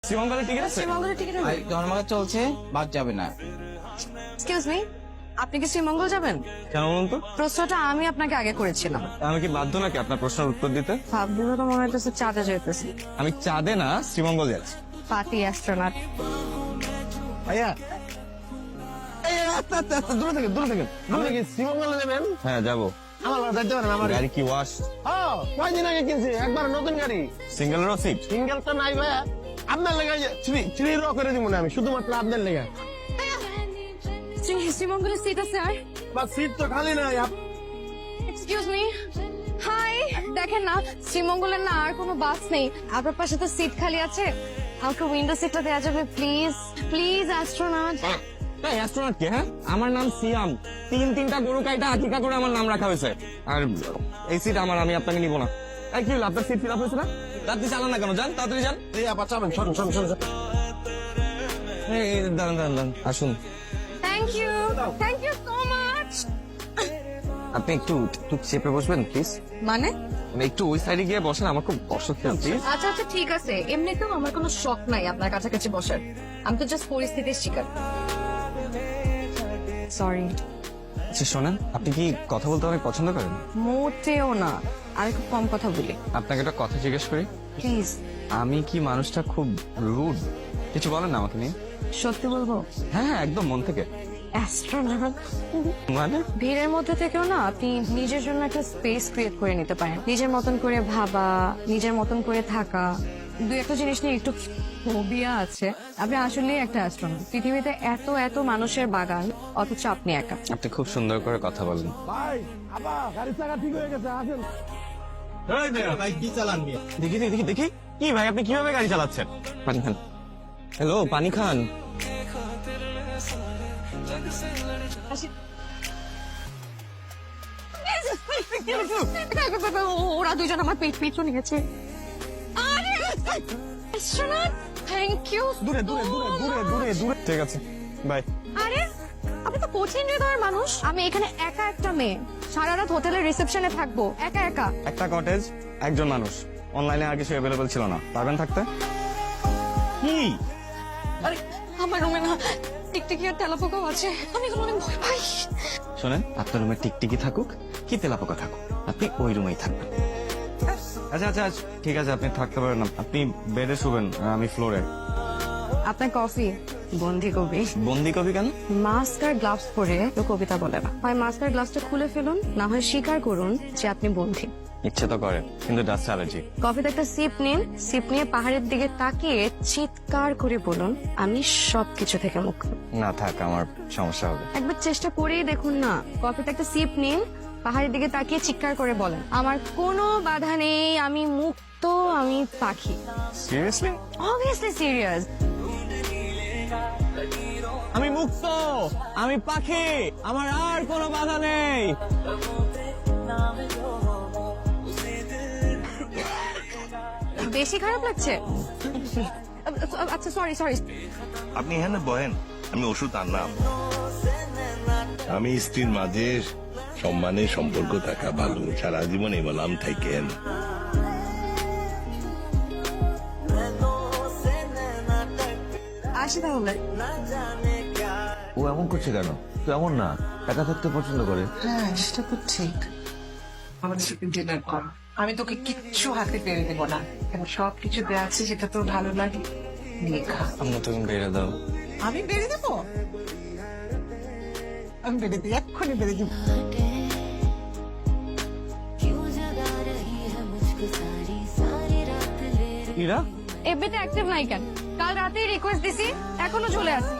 শ্রীমঙ্গলের টিকিট আছে? শ্রীমঙ্গলের টিকিট জন্মগা চলছে, বাদ যাবে না। এক্সকিউজ মি, আপনি কি শ্রীমঙ্গল যাবেন? কেন বলুন তো? প্রশ্নটা আমি আপনাকে আগে করেছিলাম। আমি কি বাধ্য নাকি আপনার প্রশ্নের উত্তর দিতে? ভাবগুলো তো মনে হইতেছে চাঁদে যেতেছি। আমি চাঁদে না, শ্রীমঙ্গল যাচ্ছি। Party astronaut. ভাইয়া দূরে থেকে শ্রীমঙ্গলে নেবেন? হ্যাঁ যাবো। আমার বাড়ি যাইতে পারেন আমার গাড়ি কি ওয়াশ? কয়দিন আগে কিনছি, একবার নতুন গাড়ি। সিঙ্গেলেরও সিট? সিঙ্গেল তো নাই ভাইয়া, আপনার লেগে থ্রি র করে দিব না আমি, শুধুমাত্র আপনার লেগে। শ্রীমঙ্গলের সিট আছে আর? বা সিট তো খালি নাই। এক্সকিউজ মি, হাই, দেখেন না শ্রীমঙ্গলের না আর কোনো বাস নেই, আপনার পাশে তো সিট খালি আছে, আমাকে উইন্ডো সিটটা দেওয়া যাবে প্লিজ? Please astronaut. এই অ্যাস্ট্রোনট কে? হ্যাঁ, আমার নাম সিয়াম। তিনটা গরু কাইটা আকিকা করে আমার নাম রাখা হয়েছে। আর এই সিট আমার, আমি আপনাকে নিব না। এই কি হলো, আপনার সিট ফিল আপ হয়েছে না? রাত্রি চালান না কেন? যান, তাড়াতাড়ি যান। এই আপা চাবেন, শোন। এই দাঁড়ান আসুন। Thank you so much. আপনি একটু চেপে বসবেন প্লিজ। মানে? একটু ওই সাইডে গিয়ে বসেন, আমার খুব কষ্ট হচ্ছে প্লিজ। আচ্ছা ঠিক আছে, এমনিতেও আমার কোনো শখ নাই আপনার কাছাকাছি বসার, আমি তো জাস্ট পরিস্থিতির শিকার। সরি। আচ্ছা শোনেন, আপনি কি কথা বলতে অনেক পছন্দ করেন? মোটেও না, আমি খুব কম কথা বলি। আপনাকে একটা কথা জিজ্ঞেস করি। প্লিজ। আমি কি মানুষটা খুব রুড? কিছু বলেন না আমাকে নিয়ে। সত্যি বলবো? হ্যাঁ একদম মন থেকে। অ্যাস্ট্রোনট মানে? ভিড়ের মধ্যে থেকেও না আপনি নিজের জন্য একটা স্পেস ক্রিয়েট করে নিতে পারেন, নিজের মতন করে ভাবা, নিজের মতন করে থাকা। দুই একটা জিনিস নিয়ে একটু ফোবিয়া আছে। আপনি আসলে একটা অ্যাস্ট্রোনট। পৃথিবীতে এত মানুষের বাগান, অথচ আপনি একা। আপনি খুব সুন্দর করে কথা বলেন। ভাই আপা গাড়ির চাকা ঠিক হয়ে গেছে, আসেন। ভাই কি চালান? দেখি কি ভাই, আপনি কিভাবে গাড়ি চালাচ্ছেন? পানি খান। হ্যালো, পানি খান। ওরা দুজন আমার পিছনে গেছে। Thank you. দূরে। ঠিক আছে, বাই। আরে আপনি তো কঠিন হৃদয়ের মানুষ। আমি এখানে একা একটা মেয়ে, সারা রাত হোটেলের রিসেপশনে থাকবো একা। একটা কটেজ, একজন মানুষ, অনলাইনে আর কিছু অ্যাভেলেবল ছিল না। পারবেন থাকতে? কি? আরে আমার রুমে না টিকটিকি আর তেলাপোকাও আছে, আমি এগুলো অনেক ভয় পাই। শোনেন, আপনার রুমে টিকটিকি থাকুক কি তেলাপোকা থাকুক, আপনি ওই রুমেই থাকবেন। আচ্ছা ঠিক আছে, আপনি থাকতে পারেন না। আপনি বেডে শুবেন আর আমি ফ্লোরে। আপনার কফি বন্দি কবি। বন্দি কবি কেন? মাস্ক আর গ্লাভস পরে তো কবিতা বলে না। হয় মাস্ক আর গ্লাভসটা খুলে ফেলুন, না হয় স্বীকার করুন যে আপনি বন্দী। ইচ্ছে তো করে, কিন্তু ডাস্ট অ্যালার্জি। কফিতে একটা সিপ নিন, সিপ নিয়ে পাহাড়ের দিকে তাকিয়ে চিৎকার করে বলুন, আমি সবকিছু থেকে মুক্ত। না থাক, আমার সমস্যা হবে। একবার চেষ্টা করেই দেখুন না। কফিতে একটা সিপ নিন, পাহাড়ের দিকে তাকিয়ে চিৎকার করে বলেন, আমার কোনো বাধা নেই, আমি মুক্ত, আমি পাখি। সিরিয়াসলি? Obviously serious. আমি মুক্ত, আমি পাখি, আমার আর কোনো বাধা নেই। বেশি খারাপ লাগছে? আচ্ছা সরি। আপনি এখানে বহেন, আমি ওষুধ আনলাম। আমি স্ত্রীর মাঝে সম্মানের সম্পর্ক থাকা ভালো, সারা জীবন এই বললাম থাকেন। আসি তাহলে। ও এমন করছে কেন? তো এমন না, একা থাকতে পছন্দ করে। হ্যাঁ সেটা তো ঠিক। আমাদের সাথে ডিনার কর, আমি তোকে কিচ্ছু হাতে পেরে দেবো না, কারণ সবকিছু দেওয়া আছে যেটা তোর ভালো লাগে নিয়ে খা। আমরা তুমি বেড়ে দাও। আমি বেড়ে দেবো? আমি বেড়ে দিই, এক্ষুনি বেড়ে দিব। ইরা এফবিতে অ্যাক্টিভ নাই কেন? কাল রাতেই রিকোয়েস্ট দিছি, এখনো চলে আসি।